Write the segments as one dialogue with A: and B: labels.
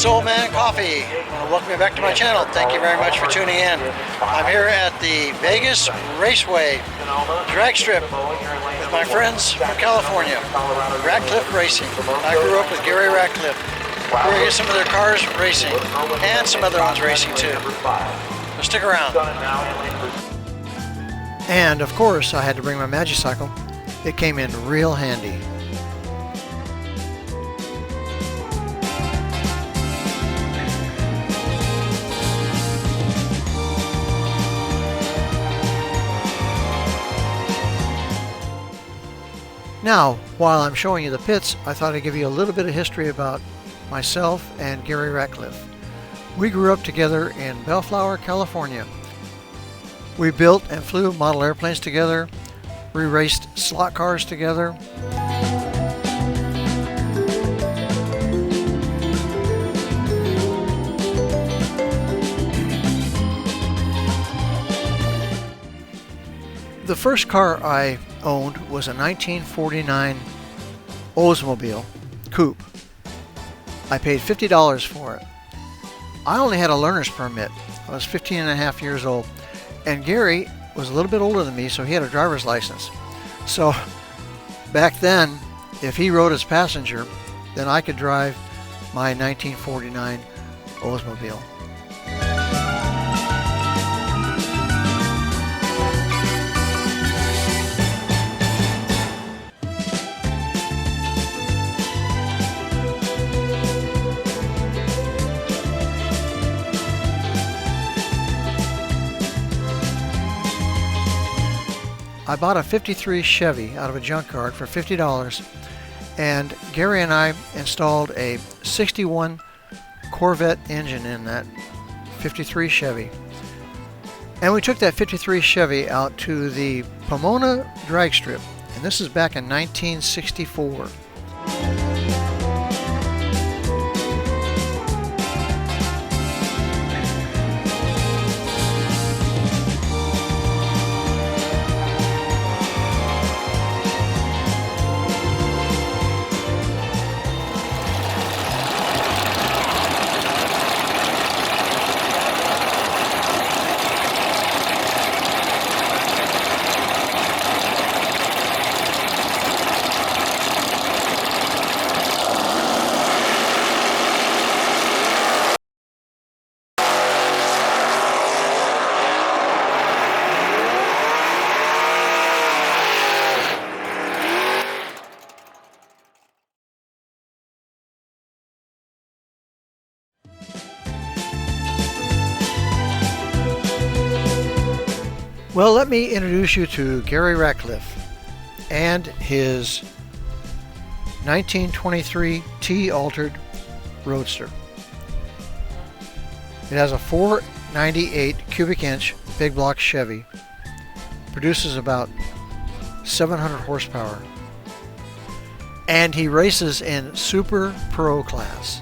A: It's Oldman Coffee. Welcome you back to my channel. Thank you very much for tuning in. I'm here at the Vegas Raceway drag strip with my friends from California, Ratcliffe Racing. I grew up with Gary Ratcliffe. We're going to get some of their cars racing and some other ones racing too. So stick around. And of course, I had to bring my Magicycle. It came in real handy. Now, while I'm showing you the pits, I thought I'd give you a little bit of history about myself and Gary Ratcliffe. We grew up together in Bellflower, California. We built and flew model airplanes together. We raced slot cars together. The first car I owned was a 1949 Oldsmobile Coupe. I paid $50 for it. I only had a learner's permit. I was 15 and a half years old. And Gary was a little bit older than me, so he had a driver's license. So back then, if he rode as passenger, then I could drive my 1949 Oldsmobile. I bought a 53 Chevy out of a junkyard for $50, and Gary and I installed a 61 Corvette engine in that 53 Chevy. And we took that 53 Chevy out to the Pomona drag strip, and this is back in 1964. Well, let me introduce you to Gary Ratcliffe and his 1923 T-altered Roadster. It has a 498 cubic inch big block Chevy, produces about 700 horsepower, and he races in Super Pro class.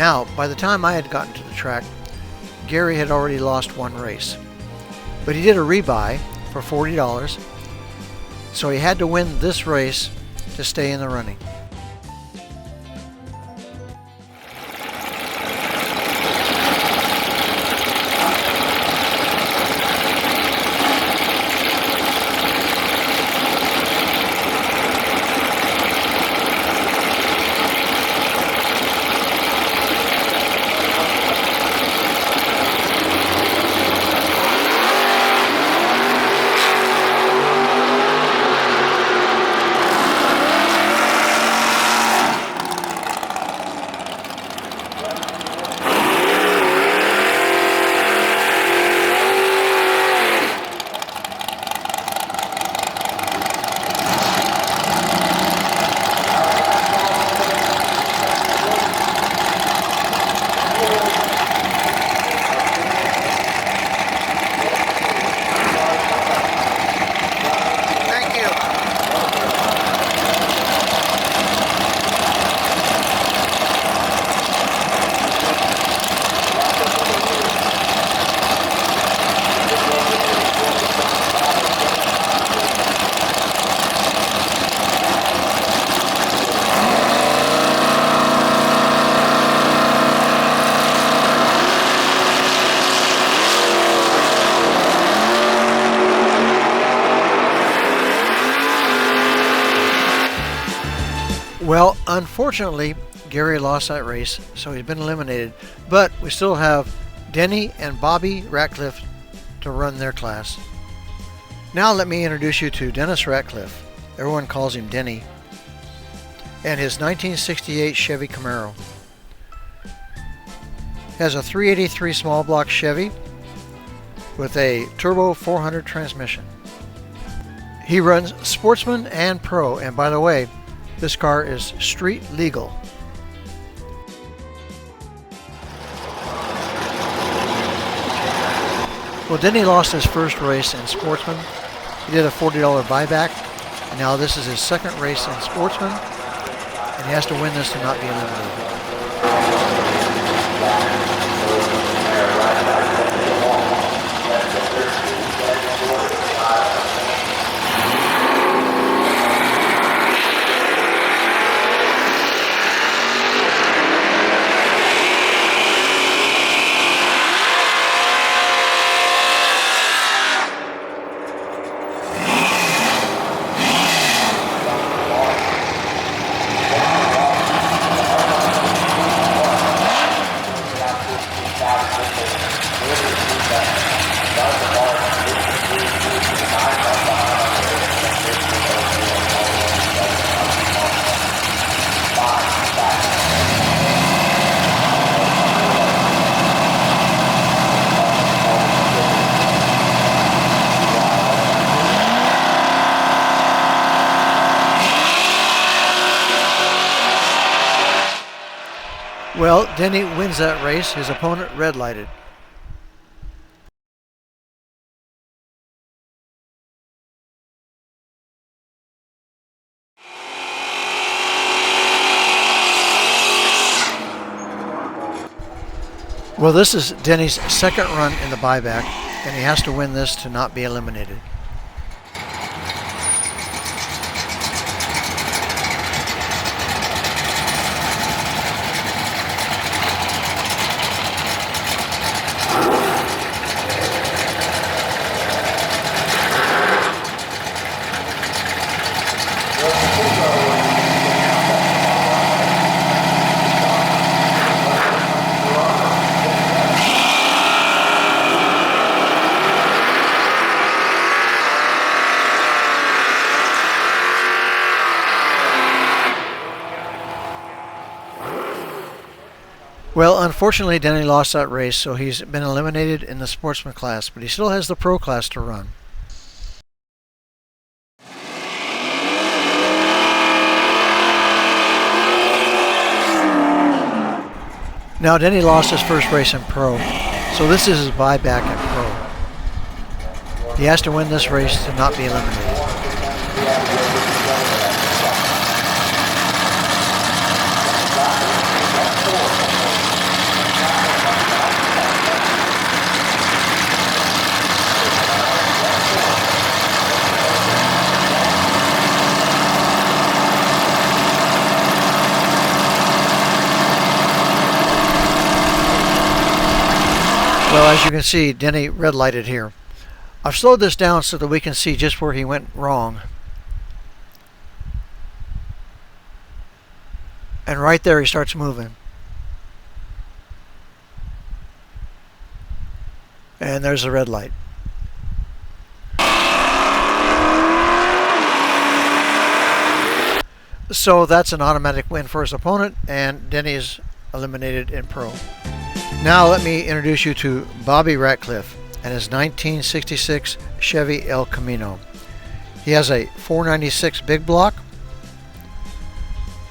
A: Now, by the time I had gotten to the track, Gary had already lost one race. But he did a rebuy for $40, so he had to win this race to stay in the running. Unfortunately, Gary lost that race, so he's been eliminated, but we still have Denny and Bobby Ratcliffe to run their class. Now let me introduce you to Dennis Ratcliffe. Everyone calls him Denny. And his 1968 Chevy Camaro. Has a 383 small block Chevy with a turbo 400 transmission. He runs Sportsman and Pro, and by the way, this car is street legal. Well, Denny lost his first race in Sportsman. He did a $40 buyback, and now this is his second race in Sportsman, and he has to win this to not be eliminated. Well, Denny wins that race. His opponent red lighted. Well, this is Denny's second run in the buyback, and he has to win this to not be eliminated. Well, unfortunately, Denny lost that race, so he's been eliminated in the Sportsman class, but he still has the Pro class to run. Now, Denny lost his first race in Pro, so this is his buyback in Pro. He has to win this race to not be eliminated. Well, as you can see, Denny red lighted here. I've slowed this down so that we can see just where he went wrong. And right there he starts moving. And there's the red light. So that's an automatic win for his opponent, and Denny is eliminated in Pro. Now let me introduce you to Bobby Ratcliffe and his 1966 Chevy El Camino. He has a 496 big block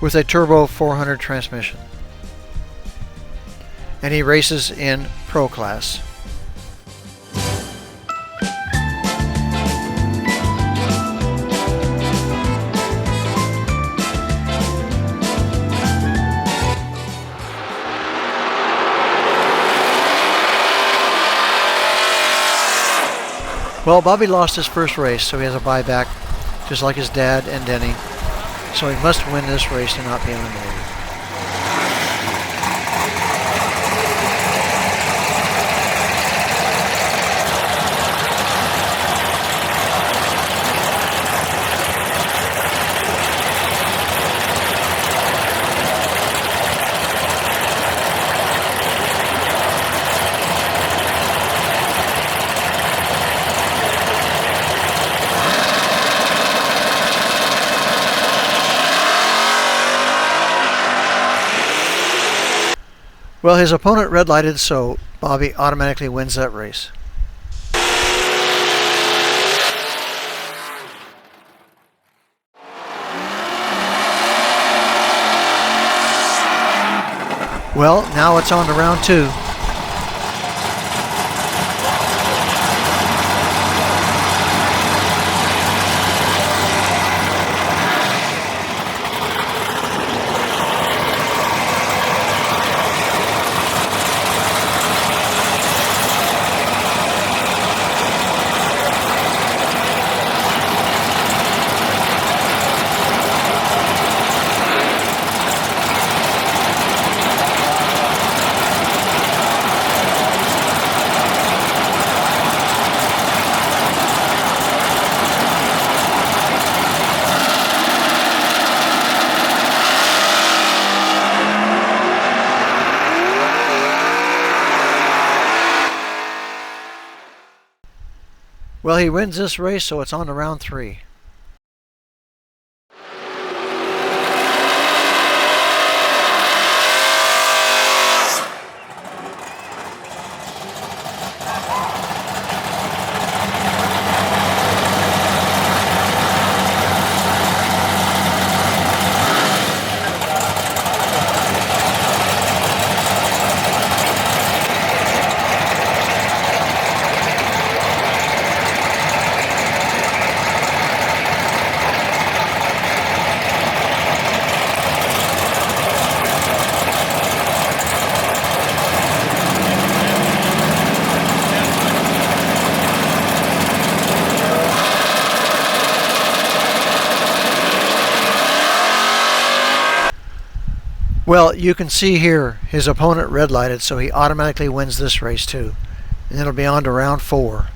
A: with a turbo 400 transmission. And he races in Pro class. Well, Bobby lost his first race, so he has a buyback, just like his dad and Denny. So he must win this race to not be eliminated. Well, his opponent red lighted, so Bobby automatically wins that race. Well, now it's on to round 2. Well, he wins this race, so it's on to round 3. Well, you can see here his opponent red lighted, so he automatically wins this race too. And it'll be on to round 4.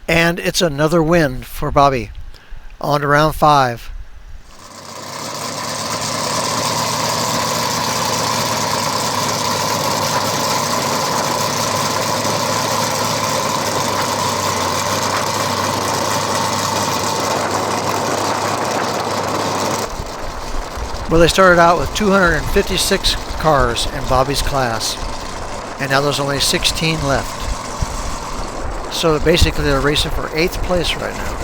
A: And it's another win for Bobby. On to round 5. Well, they started out with 256 cars in Bobby's class, and now there's only 16 left. So basically they're racing for 8th place right now.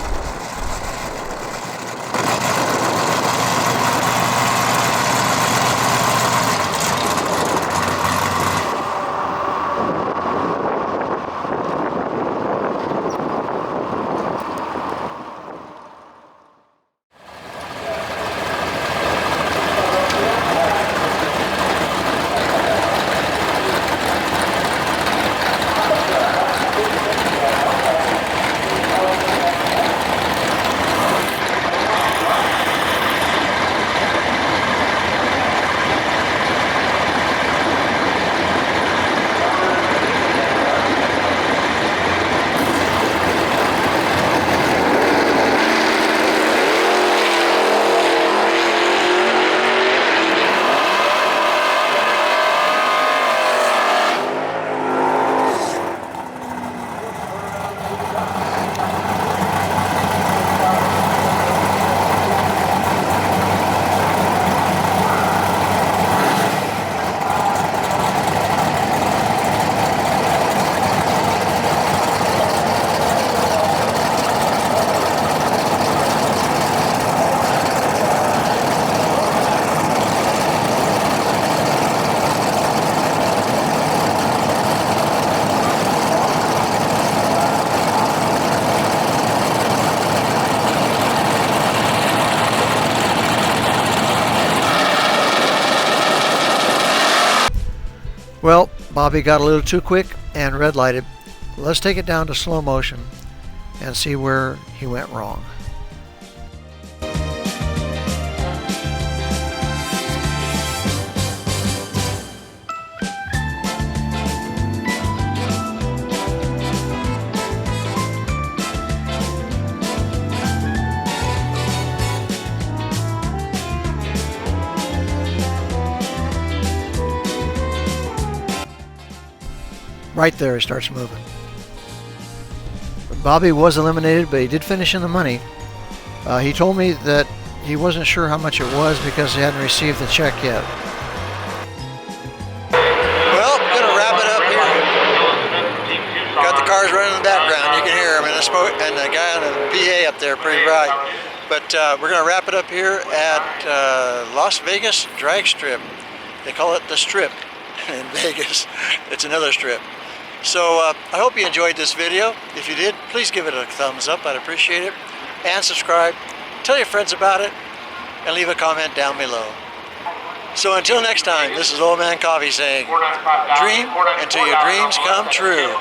A: Well, Bobby got a little too quick and red lighted. Let's take it down to slow motion and see where he went wrong. Right there, he starts moving. Bobby was eliminated, but he did finish in the money. He told me that he wasn't sure how much it was because he hadn't received the check yet. Well, I'm going to wrap it up here. Got the cars running in the background. You can hear them, and the guy on the PA up there pretty bright. But we're going to wrap it up here at Las Vegas Drag Strip. They call it the Strip in Vegas. It's another strip. So I hope you enjoyed this video. If you did, please give it a thumbs up. I'd appreciate it. And subscribe. Tell your friends about it. And leave a comment down below. So until next time, this is Old Man Coffee saying, dream until your dreams come true.